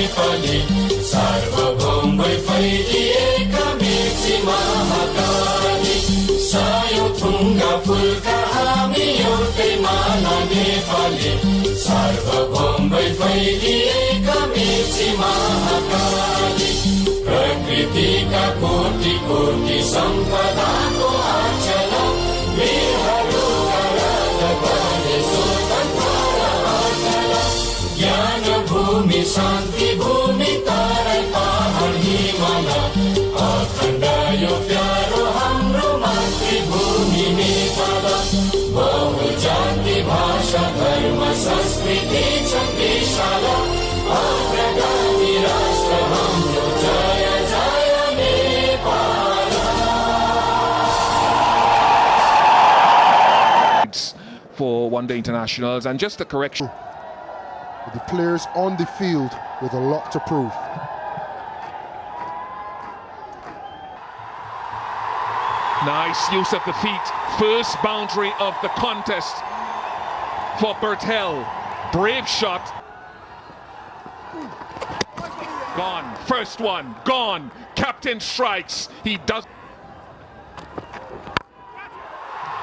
नेपाली सार्वभौम भई फैलिएका मेची महाकाली सायौं थुङ्गा फुलका हामी एउटै माला नेपाली सार्वभौम भई फैलिएका मेची महाकाली प्रकृतिका कोटि कोटि सम्पदाको आचल वीरहरूका राजा बने स्वतन्त्र अचल ज्ञान भूमि शान्ति भूमि तराई पहाड हिमाल अखण्ड यो प्यारो हाम्रो मातृभूमि नेपाल बहु जाति भाषा धर्म संस्कृति छ विशाल अग्रगामी राष्ट्र हाम्रो जय जय Nepal. For one-day internationals, and just a correction. The players on the field with a lot to prove. Nice use of the feet. First boundary of the contest for Bertel. Brave shot. Gone. First one. Gone. Captain strikes. He does.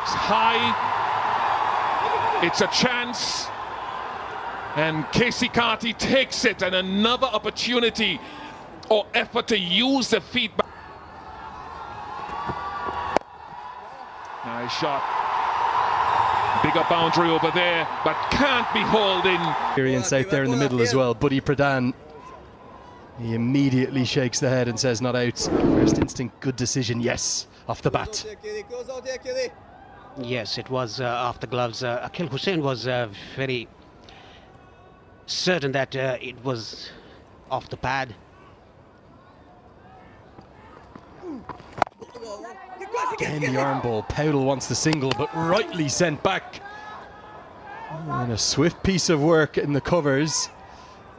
It's high. It's a chance. And Casey Carty takes it, and another opportunity or effort to use the feedback. Nice shot. Bigger boundary over there, but can't be hauled in. Experience out there in the middle as well. Buddy Pradhan. He immediately shakes the head and says not out. First instinct, good decision, yes, off the bat. Yes, it was off the gloves. Akhil Hussain was very certain that it was off the pad. Again, the arm ball. Powdle wants the single, but rightly sent back. And a swift piece of work in the covers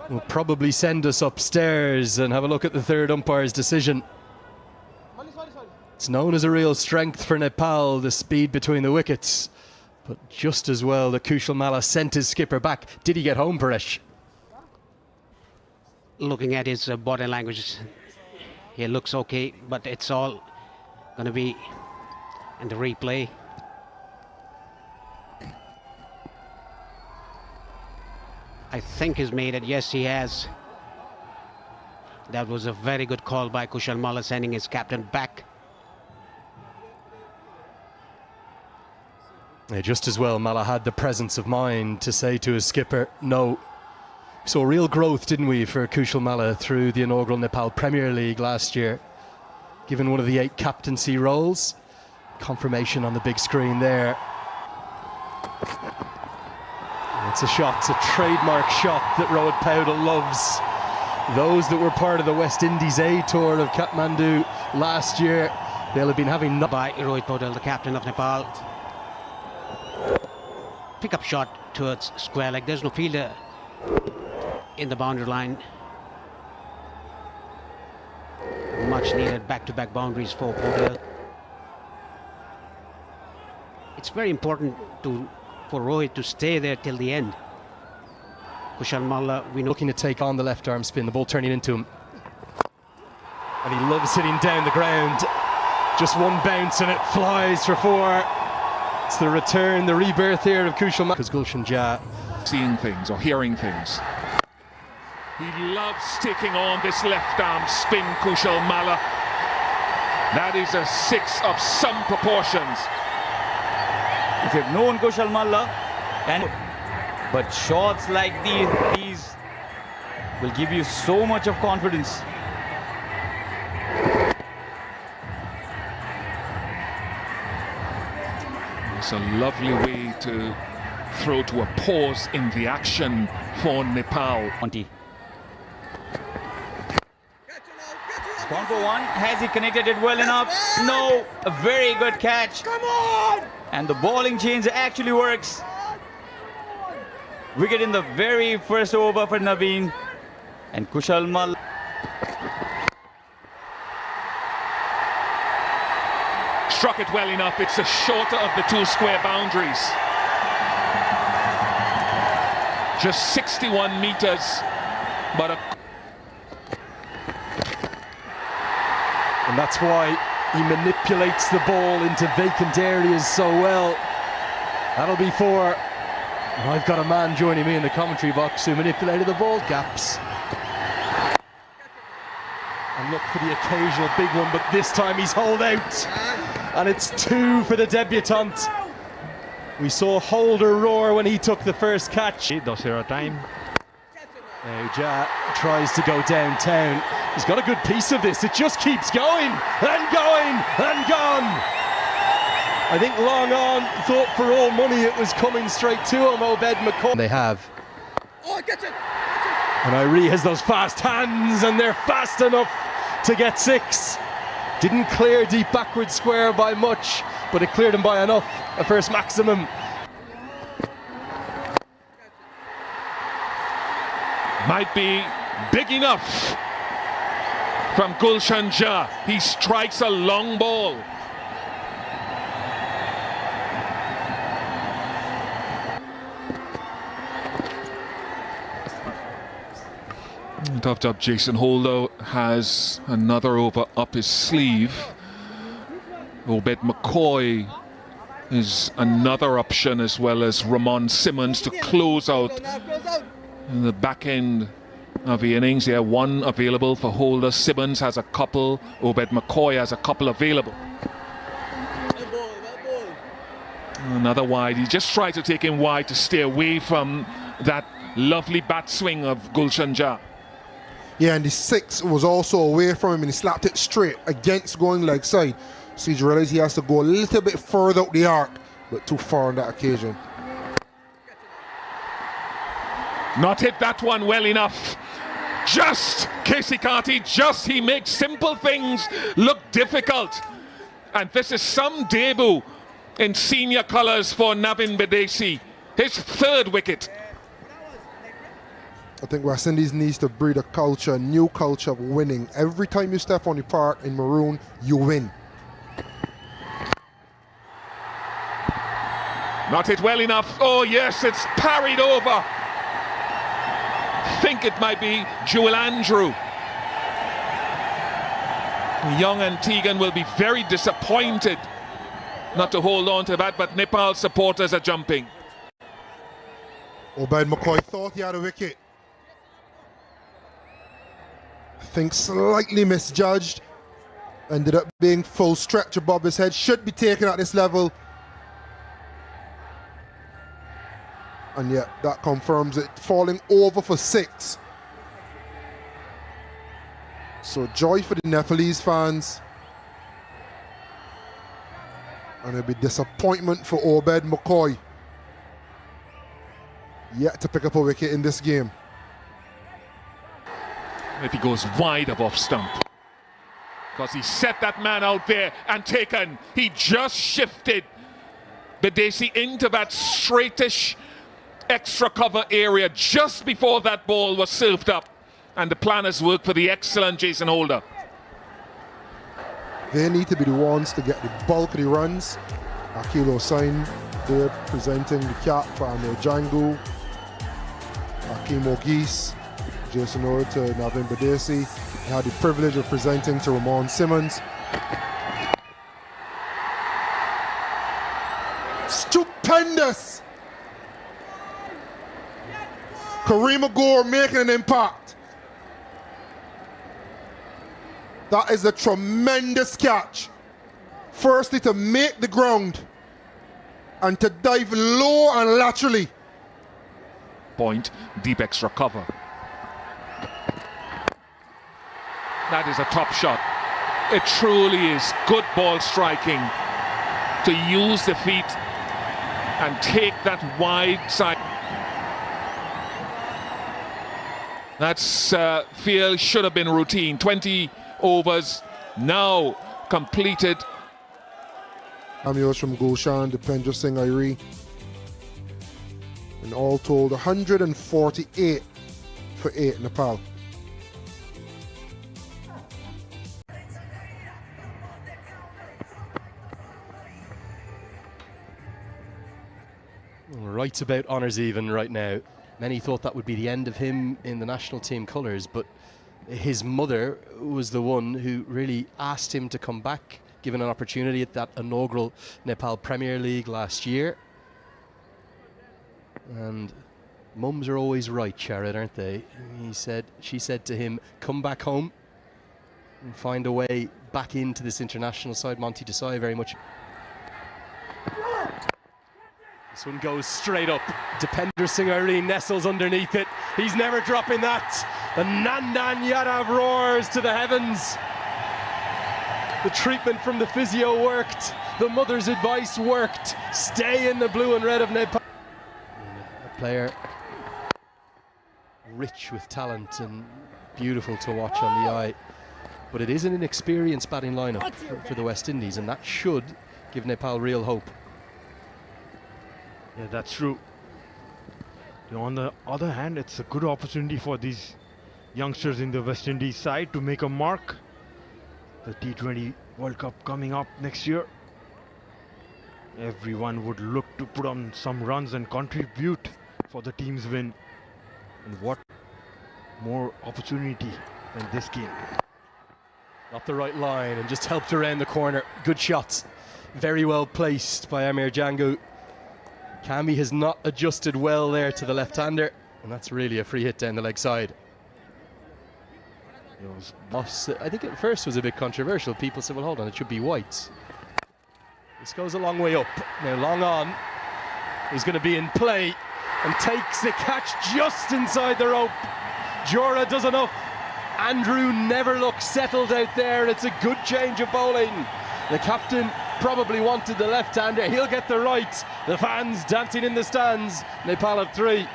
will probably send us upstairs and have a look at the third umpire's decision. It's known as a real strength for Nepal, the speed between the wickets. But just as well that Kushal Malla sent his skipper back. Did he get home, Paresh? Looking at his body language, he looks okay, but it's all going to be in the replay. I think he's made it. Yes, he has. That was a very good call by Kushal Malla, sending his captain back. Yeah, just as well Malla had the presence of mind to say to his skipper, no. We saw real growth, didn't we, for Kushal Malla through the inaugural Nepal Premier League last year. Given one of the 8 captaincy roles. Confirmation on the big screen there. It's a shot, it's a trademark shot that Rohit Powdle loves. Those that were part of the West Indies A tour of Kathmandu last year, they'll have been having... By Rohit Powdle, the captain of Nepal. Pick-up shot towards square leg. There's no fielder in the boundary line. Much needed back-to-back boundaries for Powdle. It's very important for Rohit to stay there till the end. Kushal Malla, we know, looking to take on the left arm spin, the ball turning into him. And he loves hitting down the ground. Just one bounce and it flies for 4. It's the return, the rebirth here of Kushal Malla. Because Gulshan Jah Seeing things or hearing things. He loves sticking on this left arm spin, Kushal Malla. That is a 6 of some proportions. If you've known Kushal Malla, but shots like these will give you so much of confidence. It's a lovely way to throw to a pause in the action for Nepal. 20. Gone for 1. Has he connected it well enough? No. A very good catch. Come on! And the bowling change actually works. Wicket in the very first over for Naveen. And Kushal Malla. Struck it well enough. It's the shorter of the 2 square boundaries. Just 61 meters, but And that's why he manipulates the ball into vacant areas so well. That'll be 4. And I've got a man joining me in the commentary box who manipulated the ball gaps. And look for the occasional big one, but this time he's holed out. And it's 2 for the debutant. We saw Holder roar when he took the first catch. Does here a time. Now Ja tries to go downtown. He's got a good piece of this. It just keeps going and going and gone. I think long on thought for all money it was coming straight to him, Obed McCoy. They have. Oh, get it! And Irie has those fast hands and they're fast enough to get 6. Didn't clear deep backward square by much, but it cleared him by enough. A first maximum. Might be big enough from Gulshan Jah. He strikes a long ball. Tough job. Jason Holder has another over up his sleeve. Obed McCoy is another option, as well as Ramon Simmons to close out in the back end of the innings. There, 1 available for Holder. Simmons has a couple. Obed McCoy has a couple available. Another wide. He just tried to take him wide to stay away from that lovely bat swing of Gulshan Jah. Yeah, and the 6 was also away from him and he slapped it straight against going leg side. So he realized he has to go a little bit further up the arc, but too far on that occasion. Not hit that one well enough. Just Casey Carty, just he makes simple things look difficult. And this is some debut in senior colours for Navin Bidesi. His 3rd wicket. I think West Indies needs to breed a culture, a new culture of winning. Every time you step on the park in maroon, you win. Not hit well enough. Oh yes, it's parried over. Think it might be Jewel Andrew. Young Antiguan will be very disappointed not to hold on to that, but Nepal supporters are jumping. Obed McCoy thought he had a wicket. I think slightly misjudged. Ended up being full stretch above his head. Should be taken at this level. And yet that confirms it. Falling over for 6. So joy for the Nepalese fans. And it'll be disappointment for Obed McCoy. Yet to pick up a wicket in this game. If he goes wide of off stump. Because he set that man out there and taken. He just shifted Bidesi into that straightish extra cover area just before that ball was served up. And the plan has worked for the excellent Jason Holder. They need to be the ones to get the bulk of the runs. Akil Hossain there presenting the cap for Amir Jangu. Akeem Ogis, Jason Holder to Navin Bidesi. I had the privilege of presenting to Ramon Simmons. Stupendous! Kareem Gore making an impact. That is a tremendous catch. Firstly, to make the ground and to dive low and laterally. Point, deep extra cover. That is a top shot. It truly is good ball striking to use the feet and take that wide side. That's feel should have been routine. 20 overs now completed. Cameos from Gulshan, Dipendra Singh Irie. And all told 148 for 8 Nepal. Right about honours even right now. Many thought that would be the end of him in the national team colours, but His mother was the one who really asked him to come back, given an opportunity at that inaugural Nepal Premier League last year. And mums are always right, Sharad, aren't they? She said to him, come back home and find a way back into this international side. Monty Desai very much. This one goes straight up. Dipender Singh Irene nestles underneath it. He's never dropping that. The Nandan Yadav roars to the heavens. The treatment from the physio worked. The mother's advice worked. Stay in the blue and red of Nepal. A player rich with talent and beautiful to watch on the eye. But it is an inexperienced batting lineup for the West Indies, and that should give Nepal real hope. Yeah, that's true. On the other hand, it's a good opportunity for these youngsters in the West Indies side to make a mark. The T20 World Cup coming up next year. Everyone would look to put on some runs and contribute for the team's win. And what more opportunity than this game? Not the right line and just helped around the corner. Good shots. Very well placed by Amir Jangu. Kami has not adjusted well there to the left-hander, and that's really a free hit down the leg side. I think at first was a bit controversial. People said, well, hold on, it should be white. This goes a long way up. Now, long on. He's going to be in play and takes the catch just inside the rope. Jora does enough. Andrew never looks settled out there. It's a good change of bowling. The captain probably wanted the left-hander. He'll get the right. The fans dancing in the stands. Nepal have 3.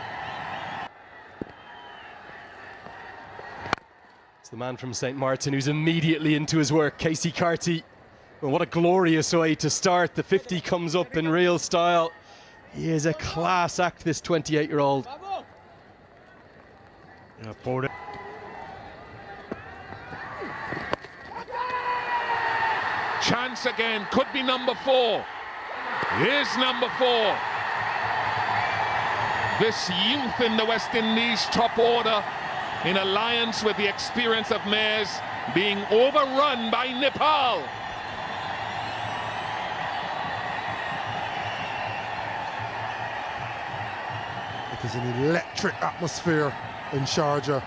It's the man from St. Martin who's immediately into his work, Casey Carty. Well, what a glorious way to start. The 50 comes up in real style. He is a class act, this 28-year-old. Chance again, could be number 4. Here's number 4. This youth in the West Indies top order, in alliance with the experience of Mayers, being overrun by Nepal. It is an electric atmosphere in Sharjah.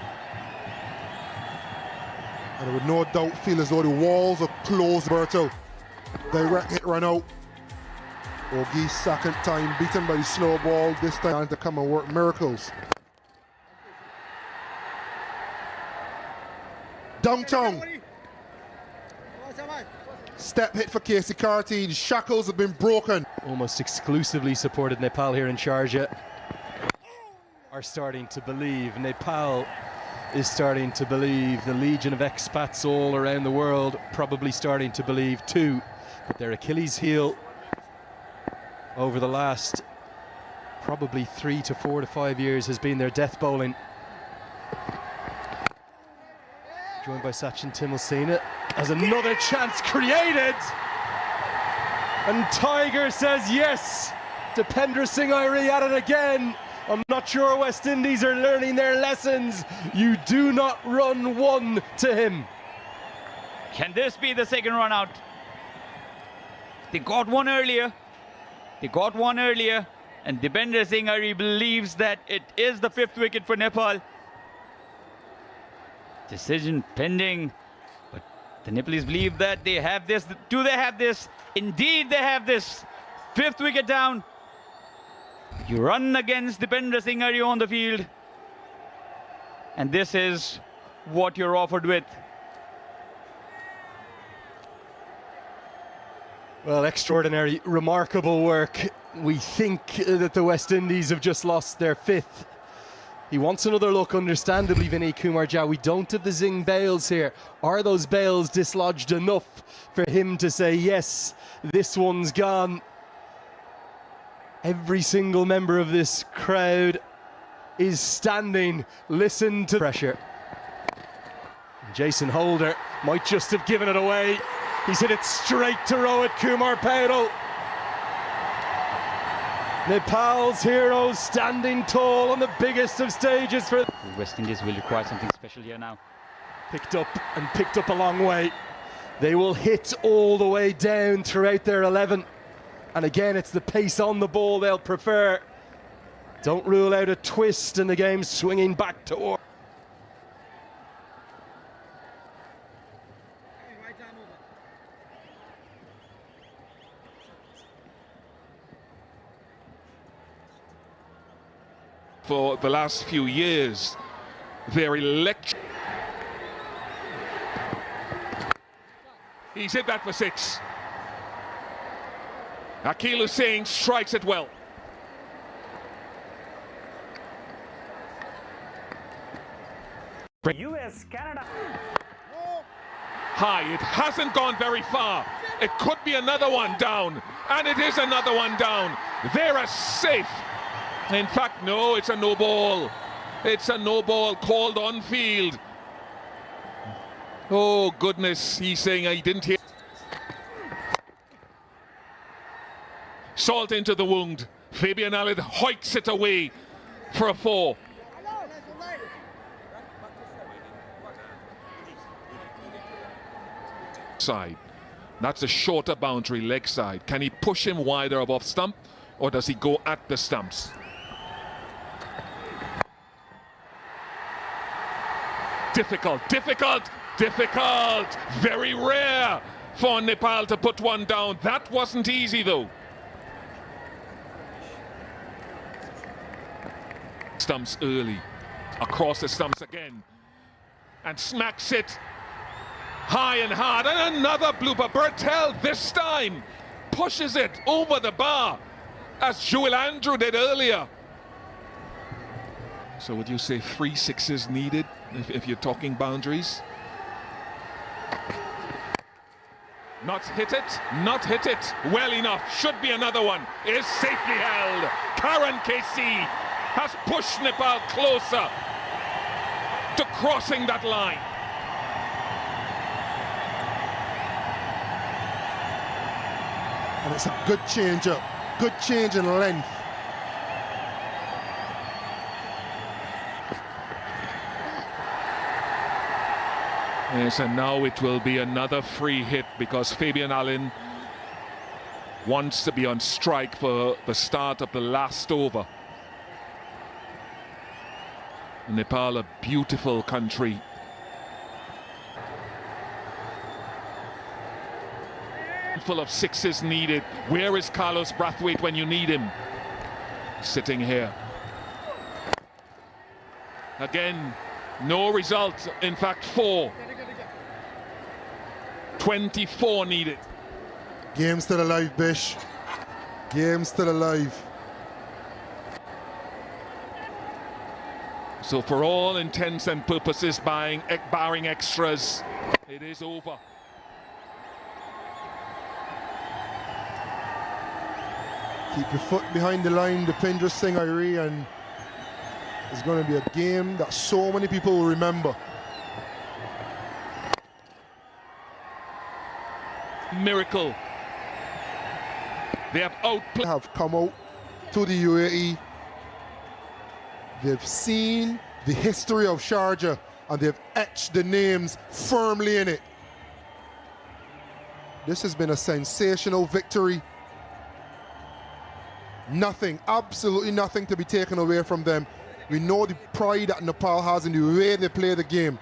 And I would no doubt feel as though the walls are closed. Berto, direct hit run out. Ogi's second time beaten by the slow ball, this time to come and work miracles. Downtown. Step hit for Casey Carty, the shackles have been broken. Almost exclusively supported Nepal here in Sharjah. Are starting to believe. Nepal is starting to believe. The legion of expats all around the world probably starting to believe too. But their Achilles heel over the last probably 3 to 4 to 5 years has been their death bowling. Joined by Sachin Tendulkar as another chance created. And Tiger says yes. Dipender Singh Irene at it again. I'm not sure West Indies are learning their lessons. You do not run one to him. Can this be the second run out? They got one earlier. And Dipender Singh Irene believes that it is the 5th wicket for Nepal. Decision pending. But the Nepalese believe that they have this. Do they have this? Indeed they have this. 5th wicket down. You run against Dipender Singh Irene on the field, and this is what you're offered with. Well, extraordinary, remarkable work. We think that the West Indies have just lost their 5th. He wants another look, understandably, Vinay Kumar Jha. We don't have the Zing bails here. Are those bails dislodged enough for him to say, yes, this one's gone? Every single member of this crowd is standing. Listen to pressure. Jason Holder might just have given it away. He's hit it straight to Rohit Kumar Patel. Nepal's heroes standing tall on the biggest of stages for... West Indies will require something special here now. Picked up a long way. They will hit all the way down throughout their 11. And again, it's the pace on the ball they'll prefer. Don't rule out a twist in the game swinging back toward. For the last few years, they're electric. He's hit that for 6. Akil Hussain strikes it well. US, Canada. High, it hasn't gone very far. It could be another one down, and it is another one down. They're safe. In fact, no, it's a no ball. It's a no ball called on field. Oh, goodness, he's saying he didn't hear. Salt into the wound. Fabian Allen hoiks it away for a 4. Side. That's a shorter boundary, leg side. Can he push him wider above stump, or does he go at the stumps? Difficult. Very rare for Nepal to put one down. That wasn't easy, though. Stumps early. Across the stumps again. And smacks it high and hard. And another blooper. Bertel this time pushes it over the bar, as Joel Andrew did earlier. So would you say 3 6s needed if you're talking boundaries? Not hit it well enough. Should be another one. Is safely held. Karen KC has pushed Nepal closer to crossing that line. And it's a good change up, good change in length. Yes, and now it will be another free hit, because Fabian Allen wants to be on strike for the start of the last over. Nepal, a beautiful country. Full of 6s needed. Where is Carlos Brathwaite when you need him? Sitting here. Again, no result. In fact, 4. 24 needed. Game still alive, Bish. Game still alive. So for all intents and purposes, barring extras, it is over. Keep your foot behind the line, the Pindra Singh Irie, and it's going to be a game that so many people will remember. Miracle. They have outplayed. Have come out to the UAE. They've seen the history of Sharjah, and they've etched the names firmly in it. This has been a sensational victory. Nothing, absolutely nothing to be taken away from them. We know the pride that Nepal has in the way they play the game.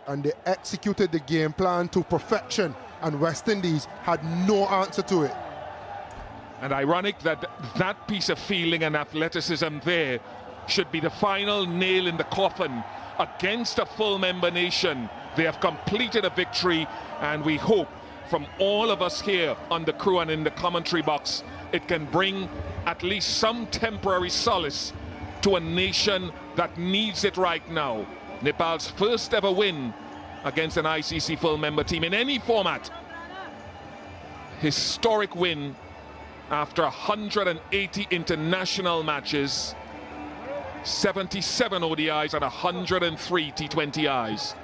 And they executed the game plan to perfection, and West Indies had no answer to it. And ironic that that piece of feeling and athleticism there should be the final nail in the coffin against a full member nation. They have completed a victory, and we hope from all of us here on the crew and in the commentary box, it can bring at least some temporary solace to a nation that needs it right now. Nepal's first ever win against an ICC full member team in any format. Historic win after 180 international matches, 77 ODIs and 103 T20Is.